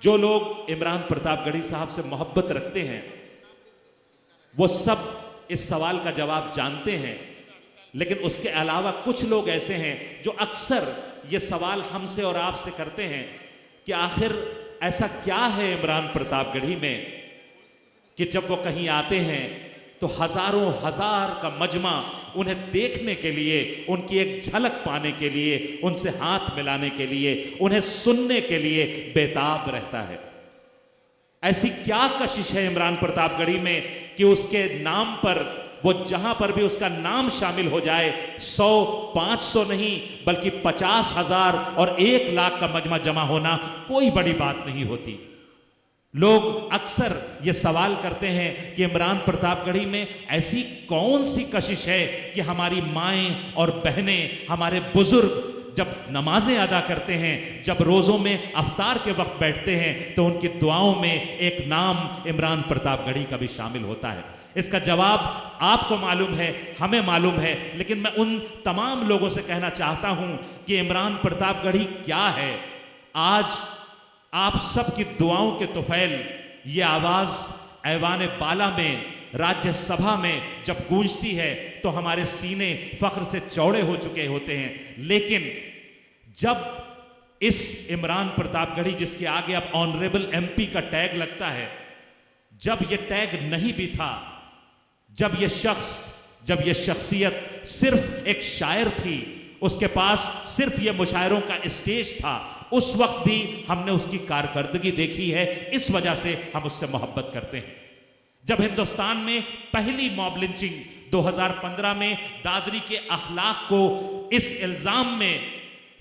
जो लोग इमरान प्रतापगढ़ी साहब से मोहब्बत रखते हैं वो सब इस सवाल का जवाब जानते हैं, लेकिन उसके अलावा कुछ लोग ऐसे हैं जो अक्सर ये सवाल हमसे और आपसे करते हैं कि आखिर ऐसा क्या है इमरान प्रतापगढ़ी में कि जब वो कहीं आते हैं तो हजारों हजार का मजमा उन्हें देखने के लिए, उनकी एक झलक पाने के लिए, उनसे हाथ मिलाने के लिए, उन्हें सुनने के लिए बेताब रहता है। ऐसी क्या कशिश है इमरान प्रतापगढ़ी में कि उसके नाम पर वो जहां पर भी उसका नाम शामिल हो जाए 100, 500 नहीं बल्कि 50,000 और 1 लाख का मजमा जमा होना कोई बड़ी बात नहीं होती। लोग अक्सर ये सवाल करते हैं कि इमरान प्रतापगढ़ी में ऐसी कौन सी कशिश है कि हमारी माएं और बहनें, हमारे बुजुर्ग जब नमाजें अदा करते हैं, जब रोज़ों में अफ्तार के वक्त बैठते हैं तो उनकी दुआओं में एक नाम इमरान प्रतापगढ़ी का भी शामिल होता है। इसका जवाब आपको मालूम है, हमें मालूम है, लेकिन मैं उन तमाम लोगों से कहना चाहता हूं कि इमरान प्रतापगढ़ी क्या है। आज आप सब की दुआओं के तुफैल ये आवाज ऐवान बाला में, राज्यसभा में जब गूंजती है तो हमारे सीने फख्र से चौड़े हो चुके होते हैं। लेकिन जब इस इमरान प्रतापगढ़ी जिसके आगे अब ऑनरेबल एमपी का टैग लगता है, जब ये टैग नहीं भी था, जब ये शख्स, जब ये शख्सियत सिर्फ एक शायर थी, उसके पास सिर्फ ये मुशायरों का स्टेज था, उस वक्त भी हमने उसकी कारकर्दगी देखी है। इस वजह से हम उससे मोहब्बत करते हैं। जब हिंदुस्तान में पहली मॉब लिंचिंग 2015 में दादरी के अखलाक को इस इल्जाम में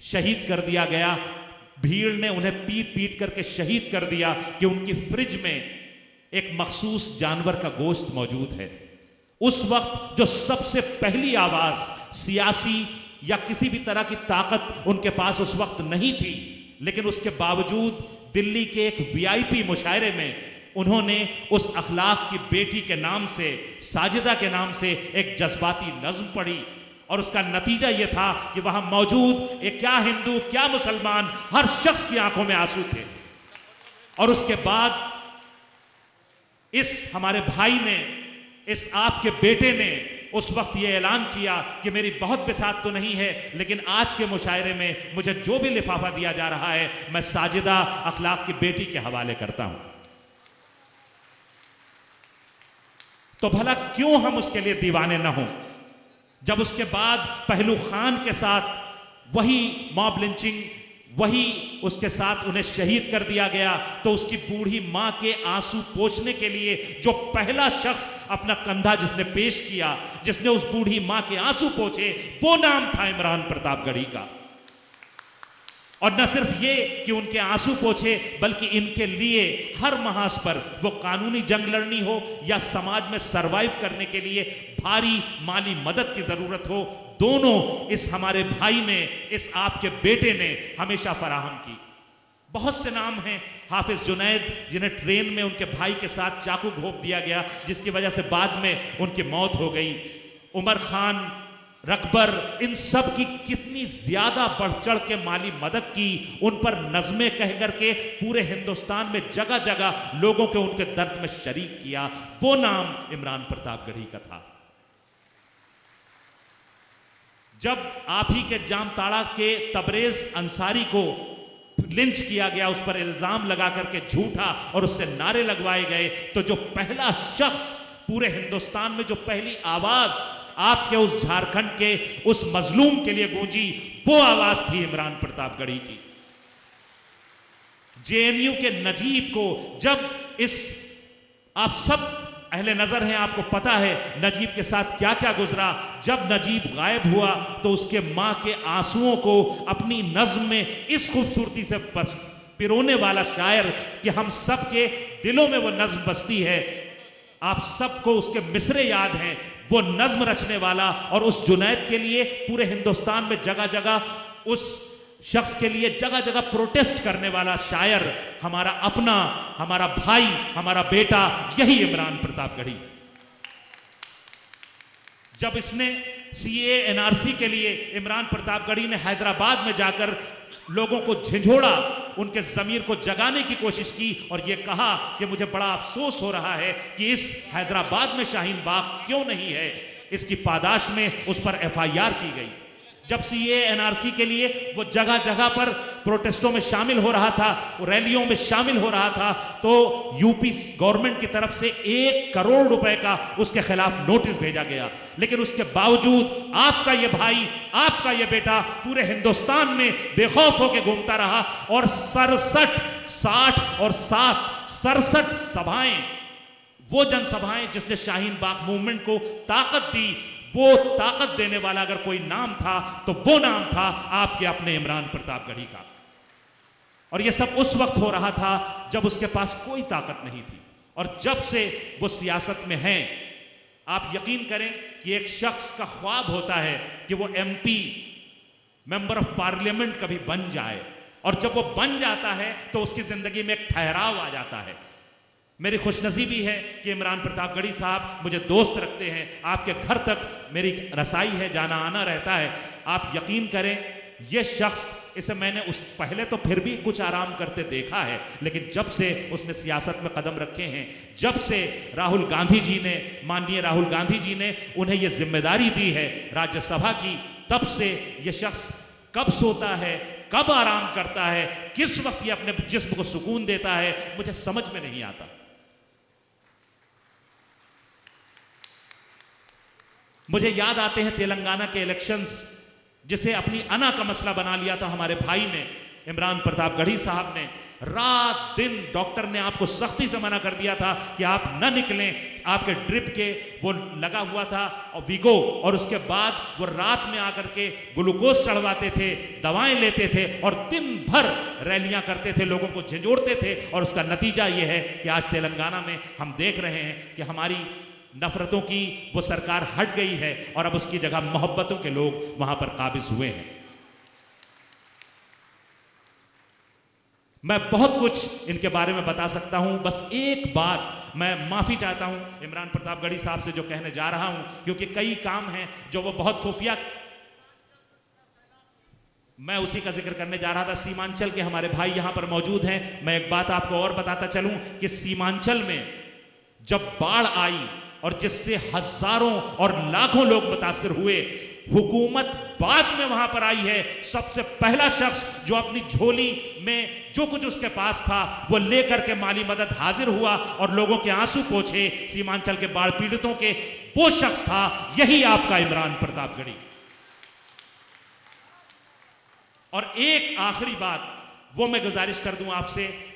शहीद कर दिया गया, भीड़ ने उन्हें पीट पीट करके शहीद कर दिया कि उनकी फ्रिज में एक मखसूस जानवर का गोश्त मौजूद है। उस वक्त जो सबसे पहली आवाज, सियासी या किसी भी तरह की ताकत उनके पास उस वक्त नहीं थी, लेकिन उसके बावजूद दिल्ली के एक वीआईपी मुशायरे में उन्होंने उस अखलाक की बेटी के नाम से, साजिदा के नाम से एक जज्बाती नज्म पढ़ी और उसका नतीजा यह था कि वहां मौजूद एक क्या हिंदू क्या मुसलमान, हर शख्स की आंखों में आंसू थे। और उसके बाद इस हमारे भाई ने, इस आपके बेटे ने उस वक्त यह ऐलान किया कि मेरी बहुत बिसात तो नहीं है, लेकिन आज के मुशायरे में मुझे जो भी लिफाफा दिया जा रहा है मैं साजिदा अखलाक की बेटी के हवाले करता हूं। तो भला क्यों हम उसके लिए दीवाने ना हों? जब उसके बाद पहलू खान के साथ वही मॉब लिंचिंग, वही उसके साथ उन्हें शहीद कर दिया गया, तो उसकी बूढ़ी मां के आंसू पोंछने के लिए जो पहला शख्स अपना कंधा जिसने पेश किया, जिसने उस बूढ़ी मां के आंसू पोंछे, वो नाम था इमरान प्रतापगढ़ी का। और न सिर्फ ये कि उनके आंसू पोंछे, बल्कि इनके लिए हर महाज पर वो कानूनी जंग लड़नी हो या समाज में सरवाइव करने के लिए भारी माली मदद की जरूरत हो, दोनों इस हमारे भाई ने, इस आपके बेटे ने हमेशा फराहम की। बहुत से नाम हैं, हाफिज जुनैद जिन्हें ट्रेन में उनके भाई के साथ चाकू घोंप दिया गया, जिसकी वजह से बाद में उनकी मौत हो गई, उमर खान, रकबर, इन सब की कितनी ज्यादा बढ़ चढ़ के माली मदद की, उन पर नज़में कह करके पूरे हिंदुस्तान में जगह जगह लोगों के उनके दर्द में शरीक किया, वो नाम इमरान प्रतापगढ़ी का था। जब आप ही के जामताड़ा के तबरेज अंसारी को लिंच किया गया, उस पर इल्जाम लगा करके झूठा, और उससे नारे लगवाए गए, तो जो पहला शख्स पूरे हिंदुस्तान में, जो पहली आवाज आपके उस झारखंड के उस मजलूम के लिए गूंजी, वो आवाज थी इमरान प्रतापगढ़ी की। जेएनयू के नजीब को जब इस, आप सब अहले नजर हैं, आपको पता है नजीब के साथ क्या क्या गुजरा। जब नजीब गायब हुआ तो उसके मां के आंसुओं को अपनी नज्म में इस खूबसूरती से पिरोने वाला शायर कि हम सब के दिलों में वो नज्म बसती है। आप सबको उसके मिसरे याद हैं, वो नज्म रचने वाला और उस जुनैद के लिए पूरे हिंदुस्तान में जगह जगह उस शख्स के लिए जगह जगह प्रोटेस्ट करने वाला शायर, हमारा अपना, हमारा भाई, हमारा बेटा, यही इमरान प्रतापगढ़ी। जब इसने सीए एनआरसी के लिए इमरान प्रतापगढ़ी ने हैदराबाद में जाकर लोगों को झिझोड़ा, उनके जमीर को जगाने की कोशिश की और यह कहा कि मुझे बड़ा अफसोस हो रहा है कि इस हैदराबाद में शाहीन बाग क्यों नहीं है। इसकी पादाश में उस पर एफआईआर की गई। जब सीए एनआरसी के लिए वो जगह जगह पर प्रोटेस्टों में शामिल हो रहा था, रैलियों में शामिल हो रहा था, तो यूपी गवर्नमेंट की तरफ से 1 करोड़ रुपए का उसके खिलाफ नोटिस भेजा गया। लेकिन उसके बावजूद आपका ये भाई, आपका ये बेटा पूरे हिंदुस्तान में बेखौफ होकर घूमता रहा और 67 सभाएं, वो जनसभाएं जिसने शाहीन बाग मूवमेंट को ताकत दी, वो ताकत देने वाला अगर कोई नाम था तो वो नाम था आपके अपने इमरान प्रतापगढ़ी का। और ये सब उस वक्त हो रहा था जब उसके पास कोई ताकत नहीं थी। और जब से वो सियासत में हैं, आप यकीन करें कि एक शख्स का ख्वाब होता है कि वो एमपी, मेंबर ऑफ पार्लियामेंट कभी बन जाए, और जब वो बन जाता है तो उसकी जिंदगी में एक ठहराव आ जाता है। मेरी खुशनसीबी है कि इमरान प्रतापगढ़ी साहब मुझे दोस्त रखते हैं, आपके घर तक मेरी रसाई है, जाना आना रहता है। आप यकीन करें, यह शख्स, इसे मैंने उस पहले तो फिर भी कुछ आराम करते देखा है, लेकिन जब से उसने सियासत में कदम रखे हैं, जब से राहुल गांधी जी ने, माननीय राहुल गांधी जी ने उन्हें यह जिम्मेदारी दी है राज्यसभा की, तब से यह शख्स कब सोता है, कब आराम करता है, किस वक्त ये अपने जिस्म को सुकून देता है, मुझे समझ में नहीं आता। मुझे याद आते हैं तेलंगाना के इलेक्शंस, जिसे अपनी अना का मसला बना लिया था हमारे भाई ने, इमरान प्रतापगढ़ी साहब ने। रात दिन डॉक्टर ने आपको सख्ती से मना कर दिया था कि आप न निकलें, आपके ड्रिप के वो लगा हुआ था और वीगो, और उसके बाद वो रात में आकर के ग्लूकोज चढ़वाते थे, दवाएं लेते थे और दिन भर रैलियां करते थे, लोगों को झिझोड़ते थे। और उसका नतीजा ये है कि आज तेलंगाना में हम देख रहे हैं कि हमारी नफरतों की वो सरकार हट गई है और अब उसकी जगह मोहब्बतों के लोग वहां पर काबिज हुए हैं। मैं बहुत कुछ इनके बारे में बता सकता हूं, बस एक बात मैं माफी चाहता हूं इमरान प्रतापगढ़ी साहब से जो कहने जा रहा हूं, क्योंकि कई काम हैं जो वो बहुत खुफिया, मैं उसी का जिक्र करने जा रहा था। सीमांचल के हमारे भाई यहां पर मौजूद हैं। मैं एक बात आपको और बताता चलूं कि सीमांचल में जब बाढ़ आई और जिससे हजारों और लाखों लोग मुतासिर हुए, हुकूमत बाद में वहां पर आई है। सबसे पहला शख्स जो अपनी झोली में जो कुछ उसके पास था वो लेकर के माली मदद हाजिर हुआ और लोगों के आंसू पोंछे सीमांचल के बाढ़ पीड़ितों के, वो शख्स था यही आपका इमरान प्रतापगढ़ी। और एक आखिरी बात वो मैं गुजारिश कर दूं आपसे,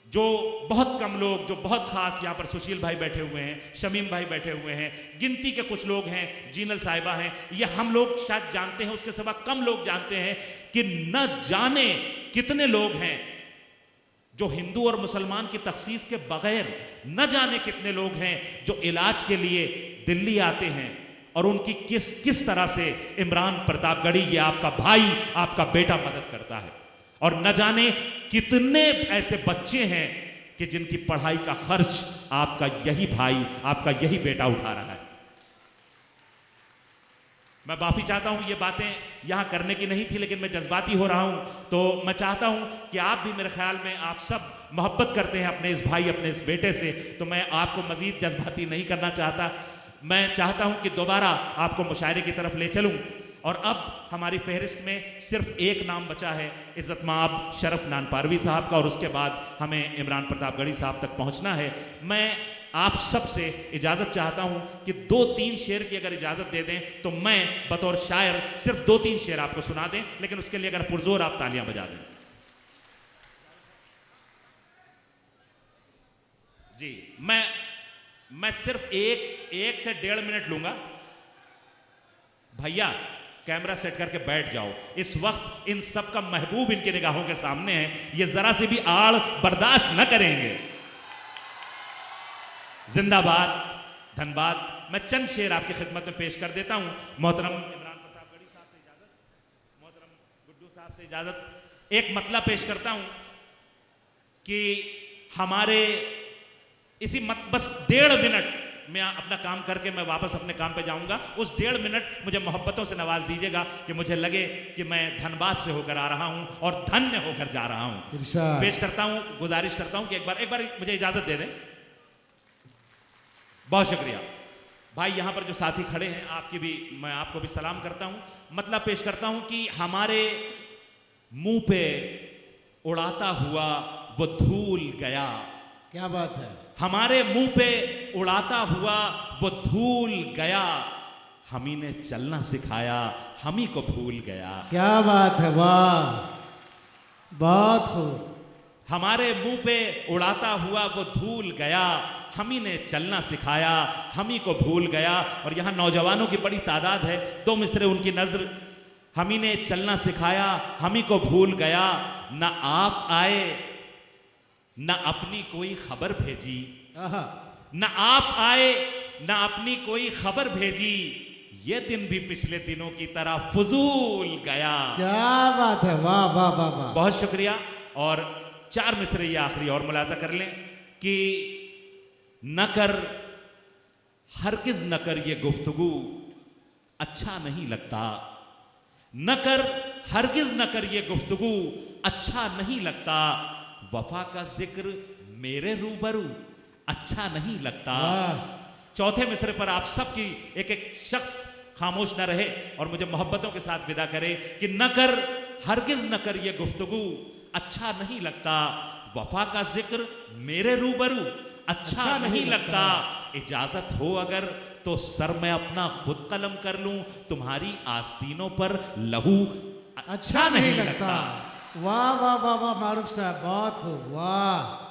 जो बहुत कम लोग, जो बहुत खास, यहां पर सुशील भाई बैठे हुए हैं, शमीम भाई बैठे हुए हैं, गिनती के कुछ लोग हैं, जीनल साहिबा हैं, ये हम लोग शायद जानते हैं, उसके सिवा कम लोग जानते हैं कि न जाने कितने लोग हैं जो हिंदू और मुसलमान की तखसीस के बगैर, न जाने कितने लोग हैं जो इलाज के लिए दिल्ली आते हैं और उनकी किस तरह से इमरान प्रतापगढ़ी, ये आपका भाई, आपका बेटा मदद करता है। और न जाने कितने ऐसे बच्चे हैं कि जिनकी पढ़ाई का खर्च आपका यही भाई, आपका यही बेटा उठा रहा है। मैं माफी चाहता हूं, ये बातें यहां करने की नहीं थी, लेकिन मैं जज्बाती हो रहा हूं, तो मैं चाहता हूं कि आप भी, मेरे ख्याल में आप सब मोहब्बत करते हैं अपने इस भाई, अपने इस बेटे से, तो मैं आपको मजीद जज्बाती नहीं करना चाहता। मैं चाहता हूं कि दोबारा आपको मुशायरे की तरफ ले चलूं। और अब हमारी फहरिस्त में सिर्फ एक नाम बचा है, इज्जत माब शरफ नानपारवी साहब का, और उसके बाद हमें इमरान प्रतापगढ़ी साहब तक पहुंचना है। मैं आप सब से इजाज़त चाहता हूं कि 2-3 शेर की अगर इजाज़त दे दें तो मैं बतौर शायर सिर्फ 2-3 शेर आपको सुना दें, लेकिन उसके लिए अगर पुरजोर आप तालियां बजा दें। जी, मैं सिर्फ एक से 1.5 मिनट लूंगा। भैया कैमरा सेट करके बैठ जाओ, इस वक्त इन सब का महबूब इनकी निगाहों के सामने है, ये जरा से भी आड़ बर्दाश्त न करेंगे। जिंदाबाद, धन्यवाद। मैं चंद शेर आपकी खिदमत में पेश कर देता हूं। मोहतरम इमरान प्रतापगढ़ी साहब से इजाजत, मोहतरम गुड्डू साहब से इजाजत। एक मतला पेश करता हूं कि हमारे इसी बस 1.5 मिनट मैं अपना काम करके मैं वापस अपने काम पे जाऊंगा, उस 1.5 मिनट मुझे मोहब्बतों से नवाज दीजिएगा कि मुझे लगे कि मैं धनबाद से होकर आ रहा हूं और धन्य होकर जा रहा हूं। पेश करता हूं, गुजारिश करता हूं कि एक बार मुझे इजाजत दे दें। बहुत शुक्रिया भाई। यहां पर जो साथी खड़े हैं आपकी भी मैं आपको भी सलाम करता हूं। मतलब पेश करता हूं कि हमारे मुंह पे उड़ाता हुआ वो धूल गया। क्या बात है। हमारे मुंह पे उड़ाता हुआ वो धूल गया, हम ही ने चलना सिखाया, हम ही को भूल गया। क्या बात है, वाह, बहुत खूब। हमारे मुंह पे उड़ाता हुआ वो धूल गया, हम ही ने चलना सिखाया, हम ही को भूल गया। और यहां नौजवानों की बड़ी तादाद है, 2 मिसरे उनकी नजर। हम ही ने चलना सिखाया, हम ही को भूल गया, ना आप आए ना अपनी कोई खबर भेजी, ना आप आए ना अपनी कोई खबर भेजी, ये दिन भी पिछले दिनों की तरह फजूल गया। क्या बात है, वाह वाह वाह वाह। बहुत शुक्रिया। और 4 मिसरे ये आखिरी और मुलाजा कर लें कि न कर हरगिज न कर ये गुफ्तगू अच्छा नहीं लगता, न कर हरगिज न कर ये गुफ्तगू अच्छा नहीं लगता, वफा का जिक्र मेरे रूबरू अच्छा नहीं लगता। चौथे मिसरे पर आप सबकी एक एक शख्स खामोश न रहे और मुझे मोहब्बतों के साथ विदा करे कि न कर हरगिज न कर ये गुफ्तगू अच्छा नहीं लगता, वफा का जिक्र मेरे रूबरू अच्छा नहीं लगता, इजाजत हो अगर तो सर मैं अपना खुद कलम कर लूं, तुम्हारी आस्तीनों पर लहू अच्छा नहीं लगता। वाह वाह वाह वाह मारूफ साहब, बहुत खूब, वाह।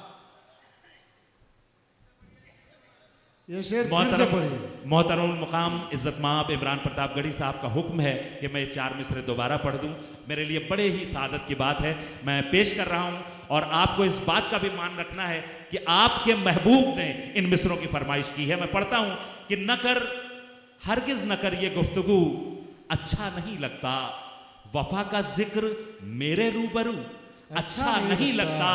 ये शेर फिर से पढ़िए। मोहतरम मुकाम इज्जत माब इमरान प्रतापगढ़ी साहब का हुक्म है कि मैं 4 मिसरे दोबारा पढ़ दूं। मेरे लिए बड़े ही सादत की बात है, मैं पेश कर रहा हूं। और आपको इस बात का भी मान रखना है कि आपके महबूब ने इन मिसरों की फरमाइश की है। मैं पढ़ता हूं कि न कर हरगिज न कर ये गुफ्तगू अच्छा नहीं लगता, वफा का जिक्र मेरे रूबरू अच्छा नहीं लगता,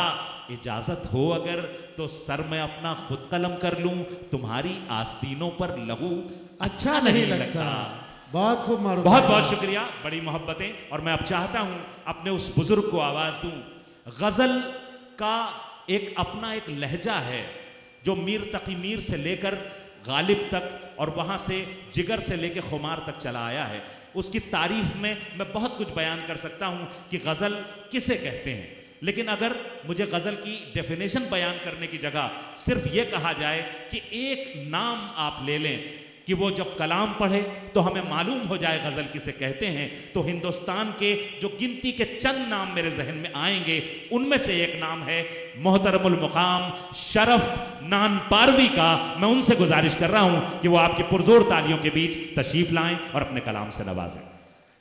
इजाजत हो अगर तो सर मैं अपना खुद कलम कर लूं, तुम्हारी आस्तीनों पर लहू अच्छा नहीं लगता। बहुत खूब मारूफ, बहुत बहुत शुक्रिया, बड़ी मोहब्बतें। और मैं अब चाहता हूं अपने उस बुजुर्ग को आवाज दूं। गजल का एक अपना एक लहजा है जो मीर तकी मीर से लेकर गालिब तक और वहां से जिगर से लेकर खुमार तक चला आया है। उसकी तारीफ में मैं बहुत कुछ बयान कर सकता हूं कि गजल किसे कहते हैं, लेकिन अगर मुझे गजल की डेफिनेशन बयान करने की जगह सिर्फ ये कहा जाए कि एक नाम आप ले लें कि वो जब कलाम पढ़े तो हमें मालूम हो जाए गजल किसे कहते हैं, तो हिंदुस्तान के जो गिनती के चंद नाम मेरे जहन में आएंगे उनमें से एक नाम है मोहतरमुल मुकाम शरफ नानपारवी का। मैं उनसे गुजारिश कर रहा हूं कि वो आपकी पुरजोर तालियों के बीच तशरीफ लाएं और अपने कलाम से नवाजें।